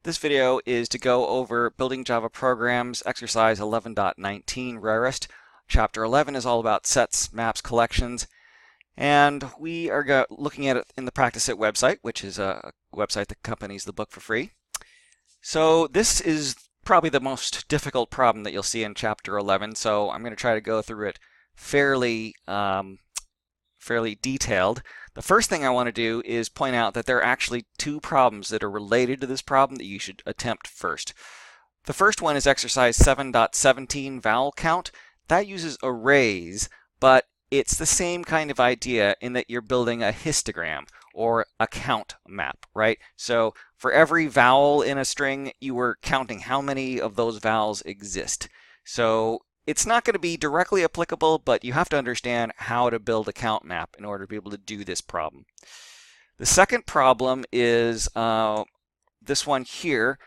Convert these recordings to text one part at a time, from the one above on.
This video is to go over building Java programs, exercise 11.19 rarest. Chapter 11 is all about sets, maps, collections, and we are looking at it in the Practice It website, which is a website that accompanies the book for free. So this is probably the most difficult problem that you'll see in Chapter 11, so I'm going to try to go through it fairly detailed. The first thing I want to do is point out that there are actually two problems that are related to this problem that you should attempt first. The first one is exercise 7.17 vowel count. That uses arrays, but it's the same kind of idea in that you're building a histogram or a count map, right? So for every vowel in a string, you were counting how many of those vowels exist. So it's not going to be directly applicable, but you have to understand how to build a count map in order to be able to do this problem. The second problem is this one here,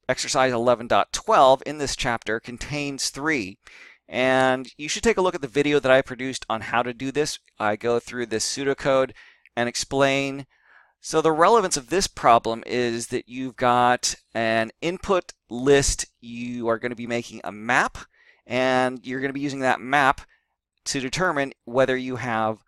exercise 11.12 in this chapter contains 3. And you should take a look at the video that I produced on how to do this. I go through this pseudocode and explain. So the relevance of this problem is that you've got an input list. You are going to be making a map, and you're going to be using that map to determine whether you have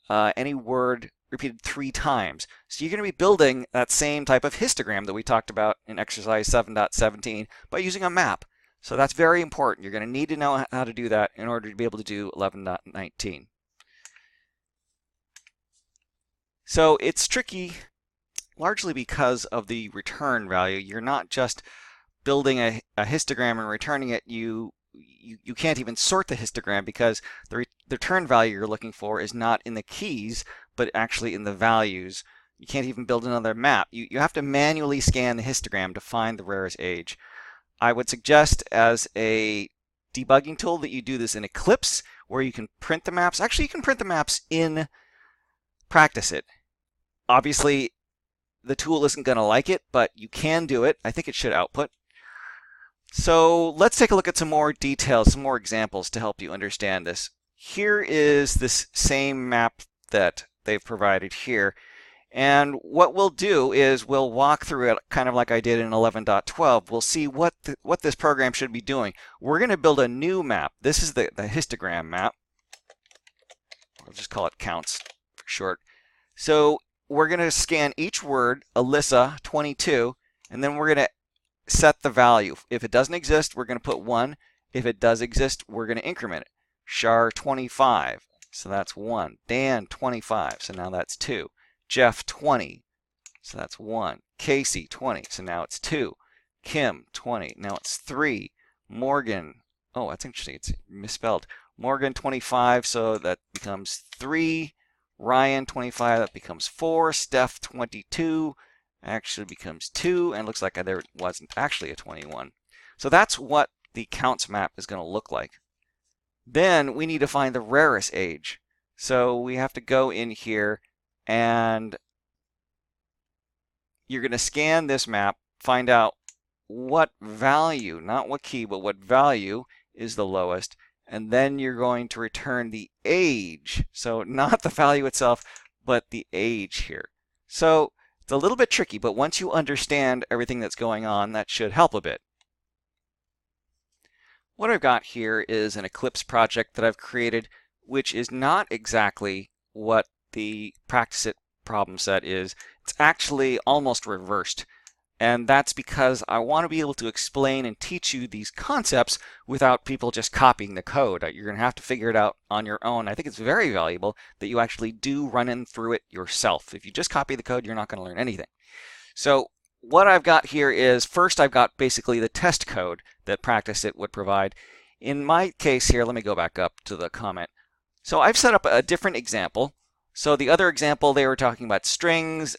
any word repeated 3 times. So you're going to be building that same type of histogram that we talked about in exercise 7.17 by using a map. So that's very important. You're going to need to know how to do that in order to be able to do 11.19. So it's tricky largely because of the return value. You're not just building a histogram and returning it. You can't even sort the histogram because the return value you're looking for is not in the keys, but actually in the values. You can't even build another map. You have to manually scan the histogram to find the rarest age. I would suggest as a debugging tool that you do this in Eclipse, where you can print the maps. Actually, you can print the maps in Practice It. Obviously, the tool isn't going to like it, but you can do it. I think it should output. So let's take a look at some more details, some more examples to help you understand this. Here is this same map that they've provided here. And what we'll do is we'll walk through it kind of like I did in 11.12. We'll see what this program should be doing. We're going to build a new map. This is the histogram map. I'll just call it counts for short. So we're going to scan each word, Alyssa 22, and then we're going to set the value. If it doesn't exist, we're going to put 1. If it does exist, we're going to increment it. Shar 25, so that's 1. Dan 25, so now that's 2. Jeff 20, so that's 1. Casey 20, so now it's 2. Kim 20, now it's 3. Morgan, oh, that's interesting, it's misspelled. Morgan 25, so that becomes 3. Ryan 25, that becomes 4. Steph 22 actually becomes 2, and looks like there wasn't actually a 21. So that's what the counts map is going to look like. Then we need to find the rarest age. So we have to go in here and you're going to scan this map, find out what value, not what key, but what value is the lowest, and then you're going to return the age. So not the value itself, but the age here. So it's a little bit tricky, but once you understand everything that's going on, that should help a bit. What I've got here is an Eclipse project that I've created, which is not exactly what the Practice It problem set is. It's actually almost reversed. And that's because I want to be able to explain and teach you these concepts without people just copying the code. You're going to have to figure it out on your own. I think it's very valuable that you actually do run in through it yourself. If you just copy the code, you're not going to learn anything. So what I've got here is, first I've got basically the test code that Practice It would provide. In my case here, let me go back up to the comment. So I've set up a different example. So the other example, they were talking about strings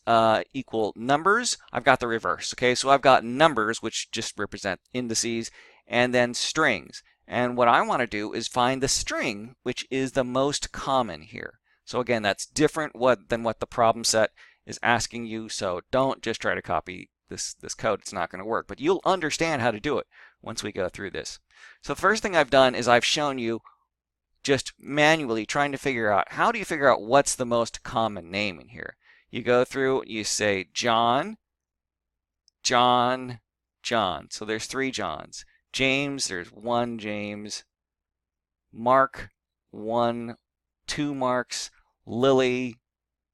equal numbers. I've got the reverse. Okay, so I've got numbers, which just represent indices, and then strings. And what I want to do is find the string, which is the most common here. So again, that's different than what the problem set is asking you. So don't just try to copy this code. It's not going to work. But you'll understand how to do it once we go through this. So the first thing I've done is I've shown you just manually trying to figure out, how do you figure out what's the most common name in here? You go through, you say John, John. So there's 3 Johns. James, there's 1 James. Mark, 2 Marks. Lily,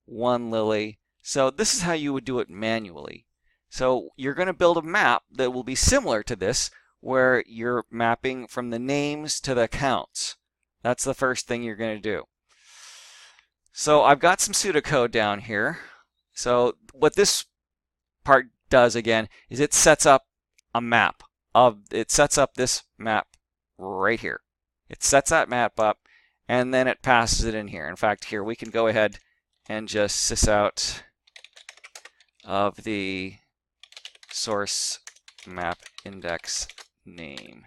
1 Lily. So this is how you would do it manually. So you're going to build a map that will be similar to this, where you're mapping from the names to the accounts. That's the first thing you're going to do. So I've got some pseudocode down here. So what this part does again is it sets up a map it sets up this map right here. It sets that map up and then it passes it in here. In fact, here we can go ahead and just sys out of the source map index name.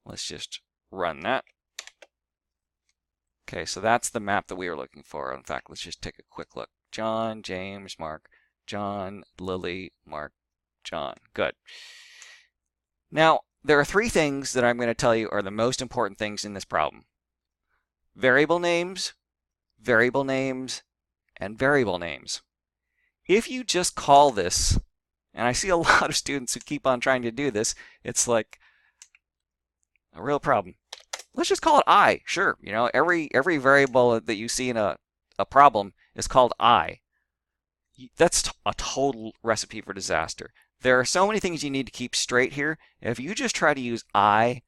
Let's just run that. Okay, so that's the map that we were looking for. In fact, let's just take a quick look. John, James, Mark, John, Lily, Mark, John. Good. Now, there are 3 things that I'm going to tell you are the most important things in this problem. Variable names, and variable names. If you just call this, and I see a lot of students who keep on trying to do this, it's like a real problem. Let's just call it I. Sure, you know, every variable that you see in a problem is called I. That's a total recipe for disaster. There are so many things you need to keep straight here. If you just try to use I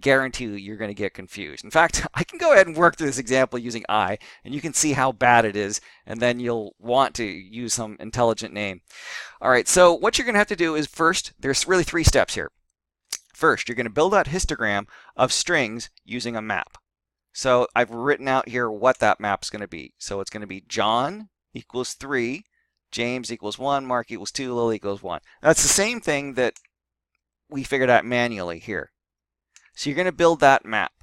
guarantee you you're going to get confused. In fact, I can go ahead and work through this example using I, and you can see how bad it is, and then you'll want to use some intelligent name. All right, so what you're going to have to do is first, there's really 3 steps here. First, you're going to build out histogram of strings using a map. So I've written out here what that map's going to be. So it's going to be John equals 3, James equals 1, Mark equals 2, Lily equals 1. That's the same thing that we figured out manually here. So you're going to build that map.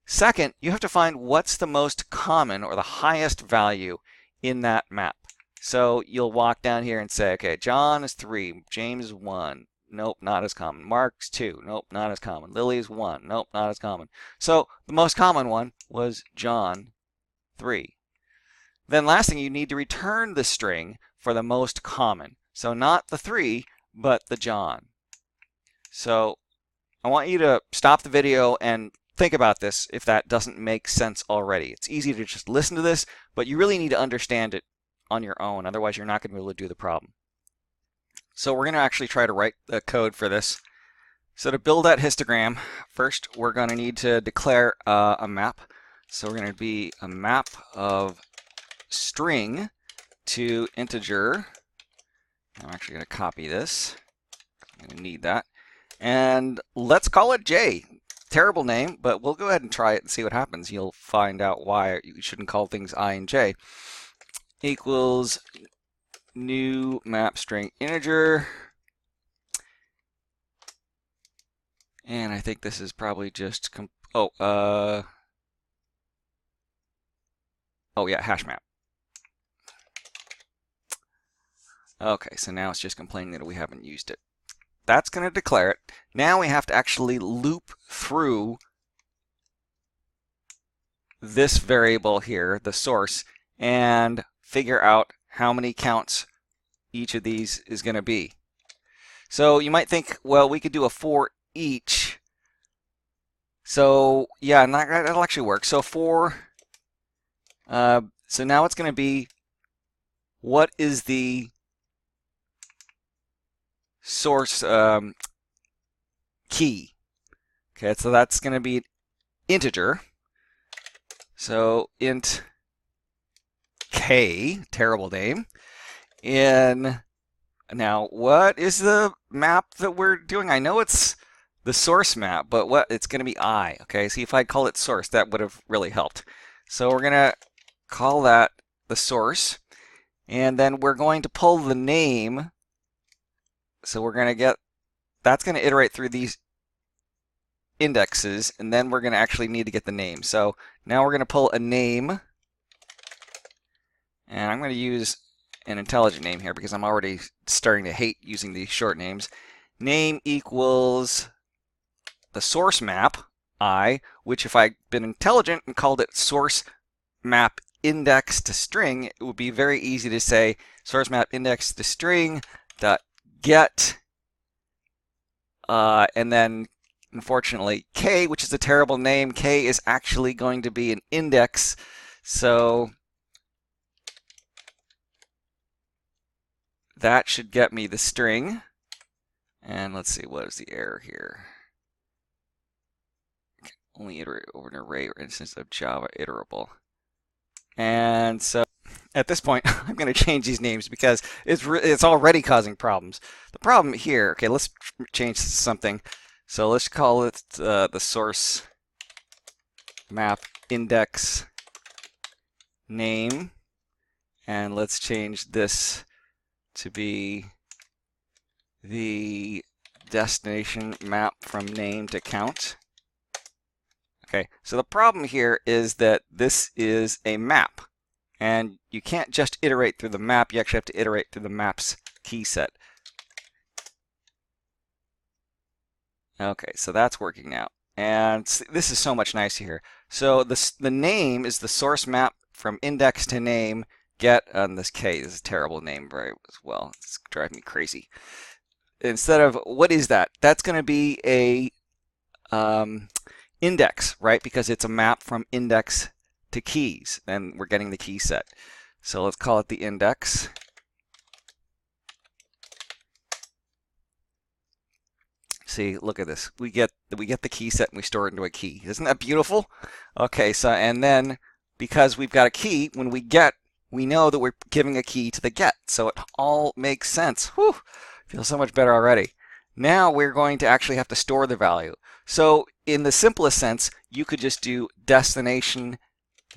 Second, you have to find what's the most common or the highest value in that map. So you'll walk down here and say, okay, John is 3, James is 1. Nope, not as common. Mark's 2. Nope, not as common. Lily's 1. Nope, not as common. So the most common one was John 3. Then last thing, you need to return the string for the most common. So not the 3, but the John. So I want you to stop the video and think about this if that doesn't make sense already. It's easy to just listen to this, but you really need to understand it on your own. Otherwise, you're not going to be able to do the problem. So we're going to actually try to write the code for this. So to build that histogram, first we're going to need to declare a map. So we're going to be a map of string to integer. I'm actually going to copy this. I'm going to need that. And let's call it J. Terrible name, but we'll go ahead and try it and see what happens. You'll find out why you shouldn't call things I and J. Equals new map string integer. And I think this is probably just, oh yeah, hash map. Okay, so now it's just complaining that we haven't used it. That's going to declare it. Now we have to actually loop through this variable here, the source, and figure out how many counts each of these is going to be. So you might think, well, we could do a for each. So yeah, that'll actually work. So so now it's going to be, what is the source key? Okay, so that's going to be integer. So int k, terrible name. Now what is the map that we're doing? I know it's the source map, but what it's going to be I. Okay, see, if I call it source, that would have really helped. So we're going to call that the source, and then we're going to pull the name. So we're going to get, that's going to iterate through these indexes, and then we're going to actually need to get the name. So now we're going to pull a name, and I'm going to use an intelligent name here because I'm already starting to hate using these short names. Name equals the source map, I, which if I'd been intelligent and called it source map index to string, it would be very easy to say source map index to string dot get And then, unfortunately, K, which is a terrible name, K is actually going to be an index. So that should get me the string. And let's see, what is the error here? Only iterate over an array or instance of Java iterable. And so at this point, I'm going to change these names because it's already causing problems. The problem here, okay, let's change something. So let's call it the source map index name. And let's change this to be the destination map from name to count. Okay, so the problem here is that this is a map, and you can't just iterate through the map, you actually have to iterate through the map's key set. Okay, so that's working now. And this is so much nicer here. So the name is the source map from index to name, get on this K. This is a terrible name very as well. It's driving me crazy. Instead of, what is that? That's going to be a index, right? Because it's a map from index to keys, and we're getting the key set. So let's call it the index. See, look at this. We get the key set and we store it into a key. Isn't that beautiful? Okay, so and then because we've got a key, when we get, we know that we're giving a key to the get. So it all makes sense. Whew, feels so much better already. Now we're going to actually have to store the value. So in the simplest sense, you could just do destination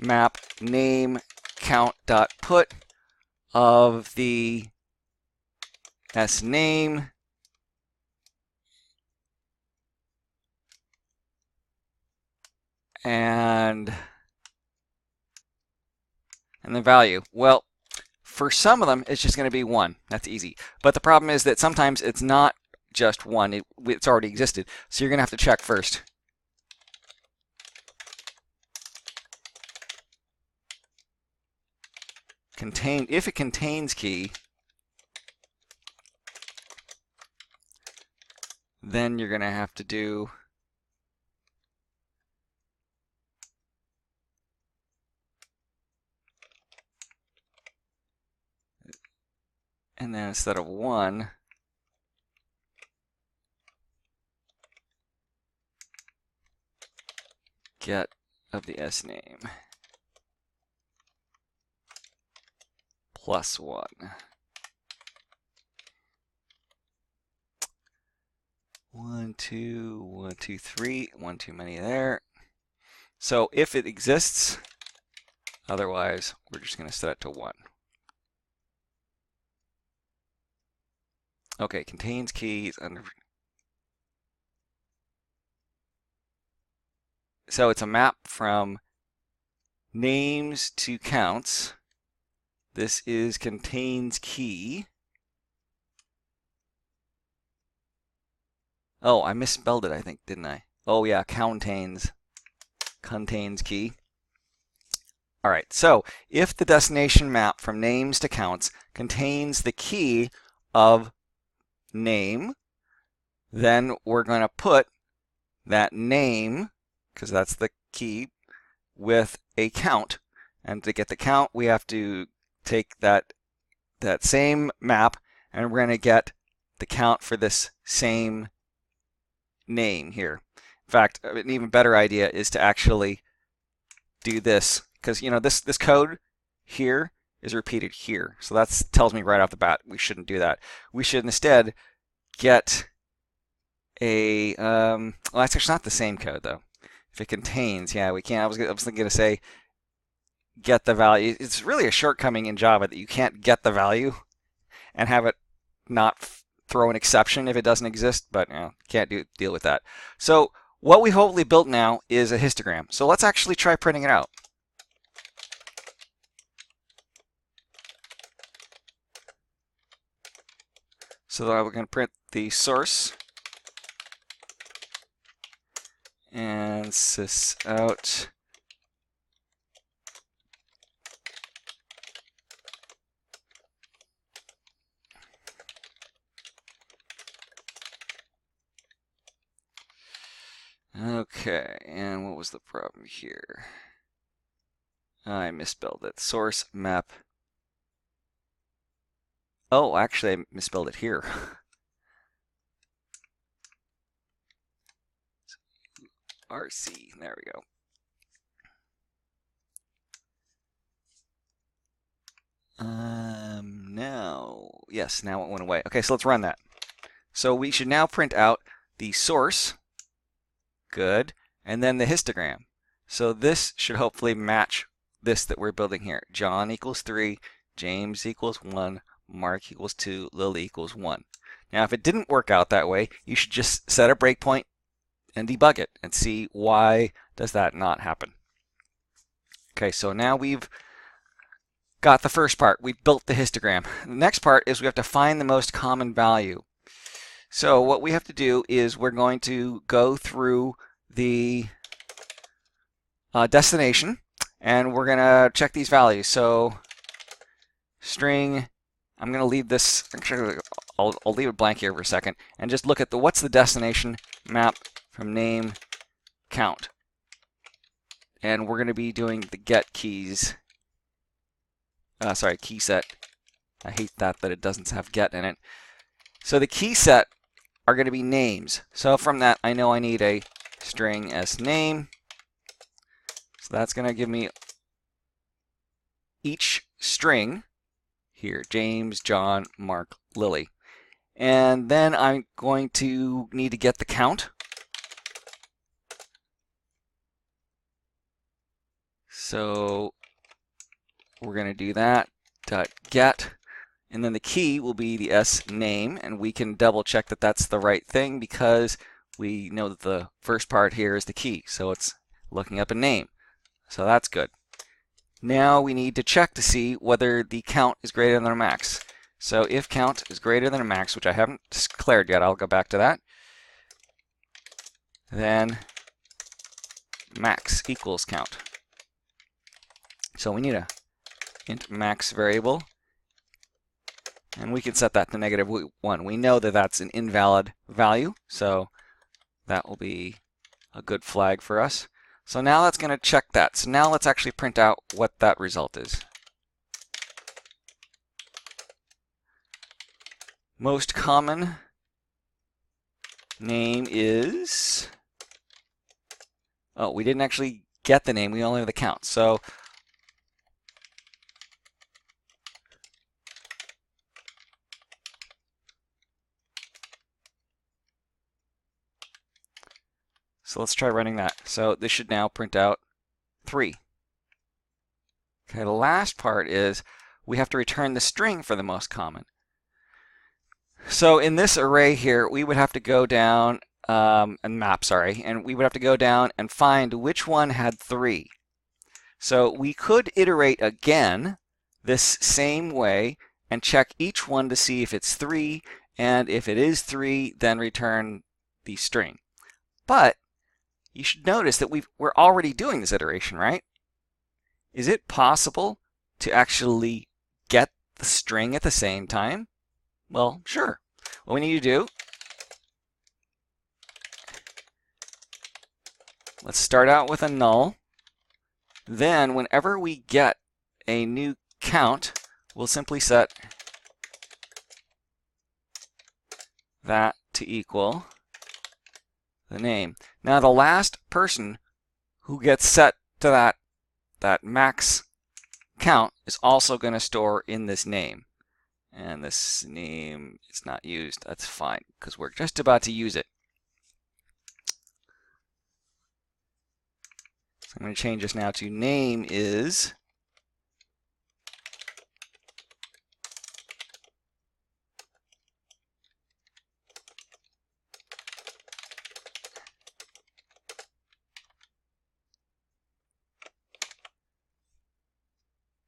map name count dot put of the s name and the value. Well, for some of them, it's just going to be 1. That's easy. But the problem is that sometimes it's not just 1. It's already existed. So you're going to have to check first. If it contains key, then you're going to have to do and then instead of 1, get of the s name plus 1. 1, 2, 1, 2, 3, 1 too many there. So if it exists, otherwise we're just going to set it to 1. Okay, contains keys under. So it's a map from names to counts. This is contains key. Oh, I misspelled it, I think, didn't I? Oh yeah, contains key. All right, so if the destination map from names to counts contains the key of name, then we're going to put that name, because that's the key, with a count. And to get the count, we have to take that same map, and we're going to get the count for this same name here. In fact, an even better idea is to actually do this, because you know this code here is repeated here. So that tells me right off the bat we shouldn't do that. We should instead get a well, that's actually not the same code though. If it contains, yeah, we can't. I was thinking to say get the value. It's really a shortcoming in Java that you can't get the value and have it not throw an exception if it doesn't exist, but you know, can't deal with that. So what we hopefully built now is a histogram. So let's actually try printing it out. So that we're going to print the source and sys out Okay, and what was the problem here? I misspelled it. Source map. Oh, actually, I misspelled it here. RC, there we go. Now it went away. Okay, so let's run that. So we should now print out the source, good, and then the histogram. So this should hopefully match this that we're building here. John equals 3, James equals 1, Mark equals 2, Lily equals 1. Now if it didn't work out that way, you should just set a breakpoint and debug it and see why does that not happen. Okay, so now we've got the first part. We've built the histogram. The next part is we have to find the most common value. So what we have to do is we're going to go through the destination and we're going to check these values. So string, I'm going to leave this, actually, I'll leave it blank here for a second and just look at what's the destination map from name count. And we're going to be doing the get keys. Key set. I hate that it doesn't have get in it. So the key set are going to be names. So from that, I know I need a string as name. So that's going to give me each string here, James, John, Mark, Lily. And then I'm going to need to get the count. So we're going to do that, .get, and then the key will be the S name, and we can double check that that's the right thing because we know that the first part here is the key, so it's looking up a name. So that's good. Now we need to check to see whether the count is greater than a max. So if count is greater than a max, which I haven't declared yet, I'll go back to that, then max equals count. So we need a int max variable, and we can set that to -1. We know that that's an invalid value, so that will be a good flag for us. So now that's going to check that. So now let's actually print out what that result is. Most common name is, oh, we didn't actually get the name, we only have the count. So let's try running that. So this should now print out 3. Okay, the last part is we have to return the string for the most common. So in this array here, we would have to go down, and we would have to go down and find which one had 3. So we could iterate again this same way and check each one to see if it's 3, and if it is 3, then return the string. But you should notice that we're already doing this iteration, right? Is it possible to actually get the string at the same time? Well, sure. What we need to do, let's start out with a null. Then whenever we get a new count, we'll simply set that to equal the name. Now the last person who gets set to that max count is also going to store in this name. And this name is not used. That's fine, because we're just about to use it. So I'm going to change this now to name is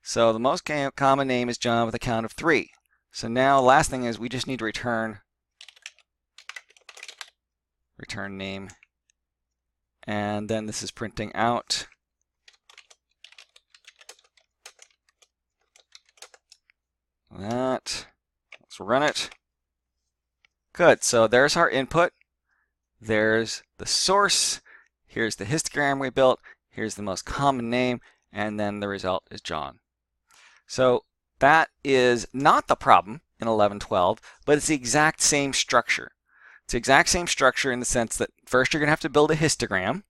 so the most common name is John with a count of 3. So now the last thing is we just need to return name, and then this is printing out that. Let's run it. Good, so there's our input. There's the source, Here's the histogram we built. Here's the most common name, and then the result is John. So that is not the problem in 11.12, but it's the exact same structure. It's the exact same structure in the sense that first you're going to have to build a histogram.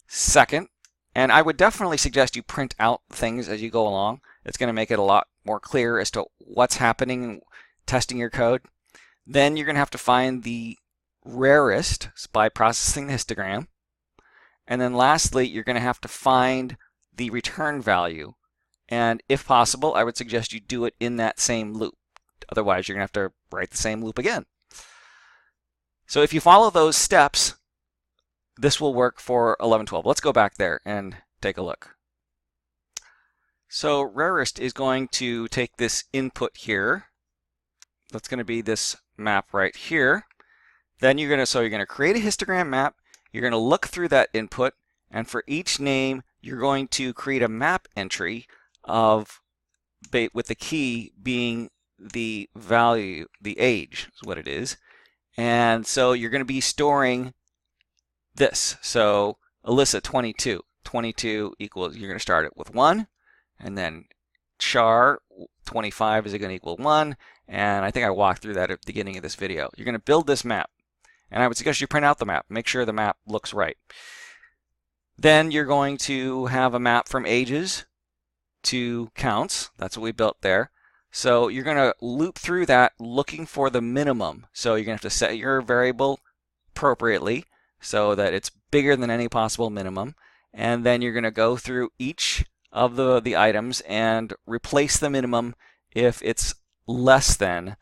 Second, and I would definitely suggest you print out things as you go along. It's going to make it a lot more clear as to what's happening testing your code. Then you're going to have to find the rarest by processing the histogram. And then lastly, you're going to have to find the return value. And if possible, I would suggest you do it in that same loop. Otherwise, you're going to have to write the same loop again. So if you follow those steps, this will work for 11.12. Let's go back there and take a look. So rarest is going to take this input here. That's going to be this map right here. Then you're going to create a histogram map. You're going to look through that input, and for each name, you're going to create a map entry with the key being the value, the age is what it is. And so you're going to be storing this. So Alyssa 22. 22 equals, you're going to start it with 1, and then char 25 is going to equal 1, and I think I walked through that at the beginning of this video. You're going to build this map, and I would suggest you print out the map. Make sure the map looks right. Then you're going to have a map from ages to counts. That's what we built there. So you're going to loop through that looking for the minimum. So you're going to have to set your variable appropriately so that it's bigger than any possible minimum. And then you're going to go through each of the items and replace the minimum if it's less than.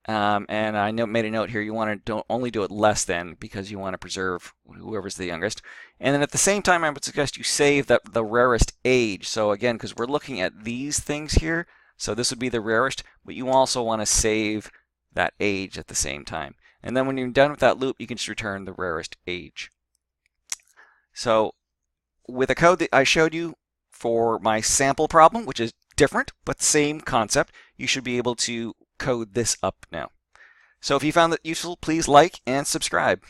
And I made a note here, you want to only do it less than because you want to preserve whoever's the youngest. And then at the same time, I would suggest you save the rarest age. So again, because we're looking at these things here, so this would be the rarest, but you also want to save that age at the same time. And then when you're done with that loop, you can just return the rarest age. So with the code that I showed you for my sample problem, which is different but same concept, you should be able to code this up now. So if you found that useful, please like and subscribe.